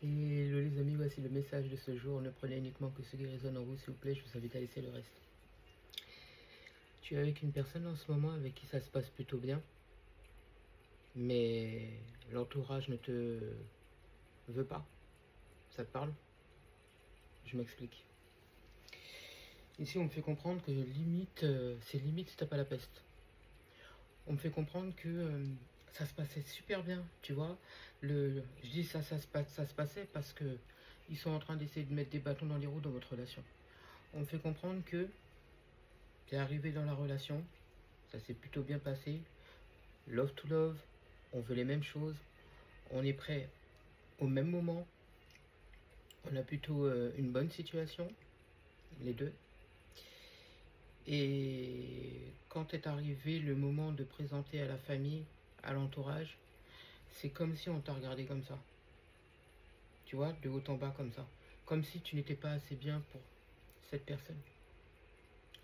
Et les amis, voici le message de ce jour. Ne prenez uniquement que ce qui résonne en vous, s'il vous plaît. Je vous invite à laisser le reste. Tu es avec une personne en ce moment avec qui ça se passe plutôt bien, mais l'entourage ne te veut pas. Ça te parle? Je m'explique. Ici, on me fait comprendre que limite, c'est limite si t'as pas la peste. On me fait comprendre que ça se passait super bien, tu vois. Je dis ça, ça se passait parce que ils sont en train d'essayer de mettre des bâtons dans les roues dans votre relation. On me fait comprendre que tu es arrivé dans la relation, ça s'est plutôt bien passé. Love to love, on veut les mêmes choses, on est prêt au même moment, on a plutôt une bonne situation, les deux. Et quand est arrivé le moment de présenter à la famille, à l'entourage, c'est comme si on t'a regardé comme ça. Tu vois, de haut en bas comme ça. Comme si tu n'étais pas assez bien pour cette personne.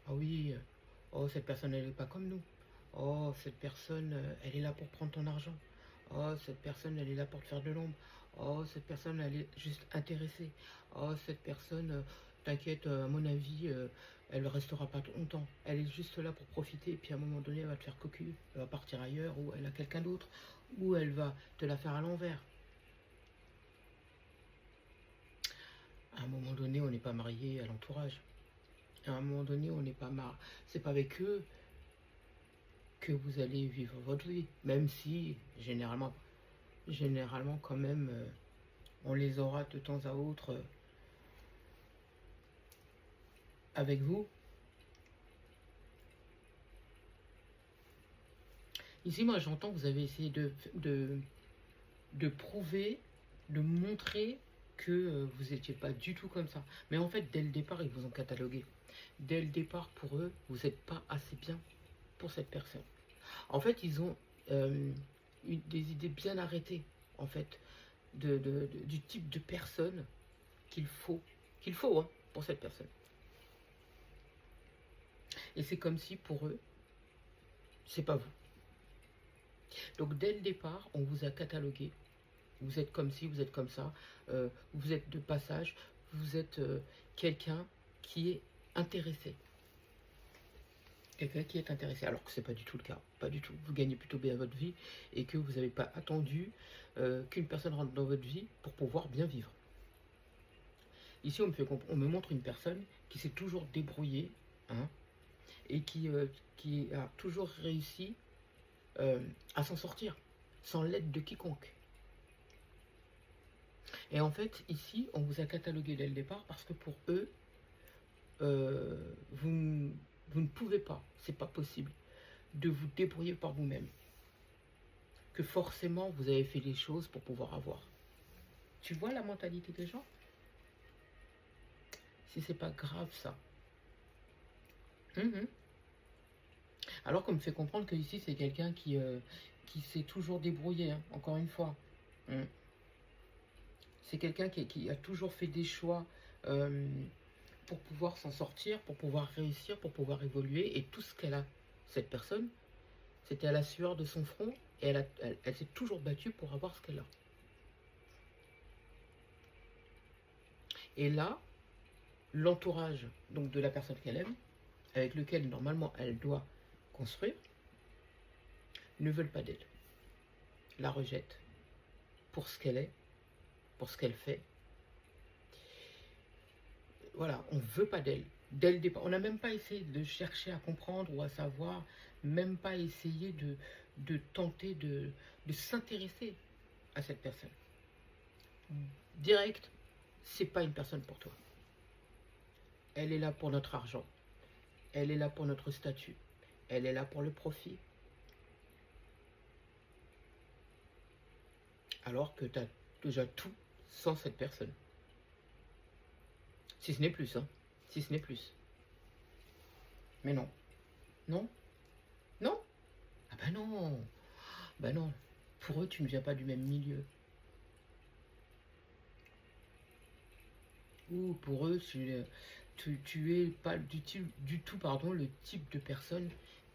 Ah oui, oh cette personne elle n'est pas comme nous. Oh cette personne elle est là pour prendre ton argent. Oh cette personne elle est là pour te faire de l'ombre. Oh cette personne elle est juste intéressée. Oh cette personne, t'inquiète, à mon avis, elle ne restera pas longtemps. Elle est juste là pour profiter et puis à un moment donné elle va te faire cocu. Elle va partir ailleurs ou elle a quelqu'un d'autre. Ou elle va te la faire à l'envers. À un moment donné on n'est pas marié à l'entourage. À un moment donné on n'est pas marié. C'est pas avec eux que vous allez vivre votre vie, même si généralement quand même on les aura de temps à autre avec vous. Ici moi j'entends que vous avez essayé de prouver, de montrer que vous n'étiez pas du tout comme ça, mais en fait dès le départ ils vous ont catalogué. Dès le départ pour eux vous n'êtes pas assez bien pour cette personne. En fait ils ont des idées bien arrêtées en fait du type de personne qu'il faut hein, pour cette personne. Et c'est comme si pour eux, c'est pas vous. Donc dès le départ, on vous a catalogué. Vous êtes comme ci, vous êtes comme ça. Vous êtes de passage. Vous êtes quelqu'un qui est intéressé. Quelqu'un qui est intéressé. Alors que c'est pas du tout le cas. Pas du tout. Vous gagnez plutôt bien votre vie et que vous n'avez pas attendu qu'une personne rentre dans votre vie pour pouvoir bien vivre. Ici, on me montre une personne qui s'est toujours débrouillée, hein, et qui a toujours réussi à s'en sortir, sans l'aide de quiconque. Et en fait, ici, on vous a catalogué dès le départ parce que pour eux, vous ne pouvez pas, c'est pas possible, de vous débrouiller par vous-même. Que forcément, vous avez fait les choses pour pouvoir avoir. Tu vois la mentalité des gens? Si c'est pas grave, ça. Alors qu'on me fait comprendre que ici c'est quelqu'un qui s'est toujours débrouillé, hein, encore une fois. C'est quelqu'un qui a toujours fait des choix pour pouvoir s'en sortir, pour pouvoir réussir, pour pouvoir évoluer. Et tout ce qu'elle a, cette personne, c'était à la sueur de son front. Et elle s'est toujours battue pour avoir ce qu'elle a. Et là, l'entourage donc de la personne qu'elle aime, avec lequel normalement elle doit construire, ne veulent pas d'elle. La rejettent pour ce qu'elle est, pour ce qu'elle fait. Voilà, on ne veut pas d'elle. Dès le départ, on n'a même pas essayé de chercher à comprendre ou à savoir, même pas essayé de tenter de s'intéresser à cette personne. Direct, c'est pas une personne pour toi. Elle est là pour notre argent. Elle est là pour notre statut. Elle est là pour le profit. Alors que tu as déjà tout sans cette personne. Si ce n'est plus, hein. Si ce n'est plus. Mais non. Non. Non. Ah bah non. Bah non. Pour eux, tu ne viens pas du même milieu. Ou pour eux, tu es pas du tout le type de personne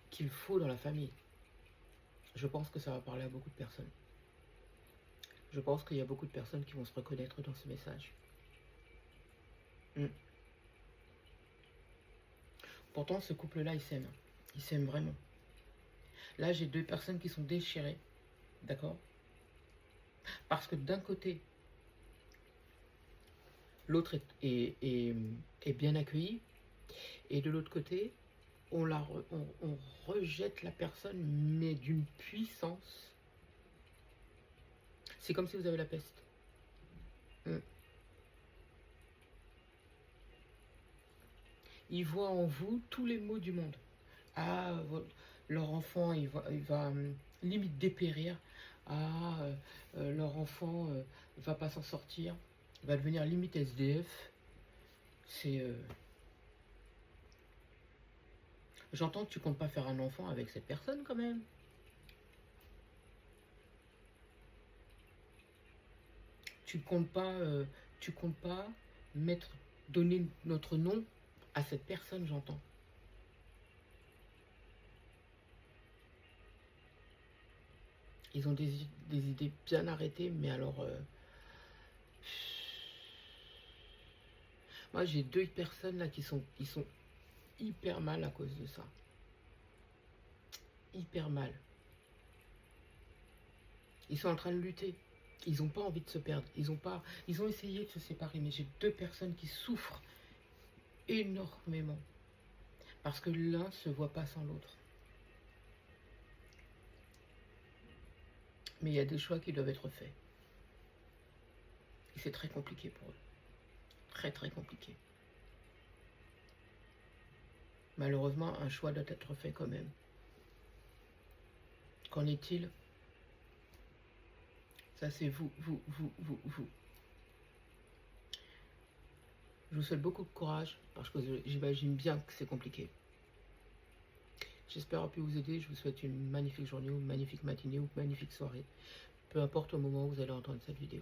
qu'il faut dans la famille. Je pense que ça va parler à beaucoup de personnes. Je pense qu'il y a beaucoup de personnes qui vont se reconnaître dans ce message. Pourtant, ce couple-là, il s'aime. Il s'aime vraiment. Là, j'ai deux personnes qui sont déchirées. D'accord? Parce que d'un côté, l'autre est bien accueilli. Et de l'autre côté, on rejette la personne, mais d'une puissance. C'est comme si vous avez la peste. Ils voient en vous tous les maux du monde. Ah, leur enfant, il va limite dépérir. Ah, leur enfant va pas s'en sortir. Va devenir limite SDF. C'est... J'entends que tu comptes pas faire un enfant avec cette personne quand même. Tu comptes pas donner notre nom à cette personne, j'entends. Ils ont des idées bien arrêtées, mais alors... moi, j'ai deux personnes là qui sont hyper mal à cause de ça. Hyper mal. Ils sont en train de lutter. Ils n'ont pas envie de se perdre. Ils ont essayé de se séparer, mais j'ai deux personnes qui souffrent énormément. Parce que l'un ne se voit pas sans l'autre. Mais il y a des choix qui doivent être faits. Et c'est très compliqué pour eux. Très très compliqué. Malheureusement, un choix doit être fait quand même. Qu'en est-il? Ça c'est vous. Je vous souhaite beaucoup de courage parce que j'imagine bien que c'est compliqué. J'espère avoir pu vous aider. Je vous souhaite une magnifique journée ou une magnifique matinée ou une magnifique soirée. Peu importe au moment où vous allez entendre cette vidéo.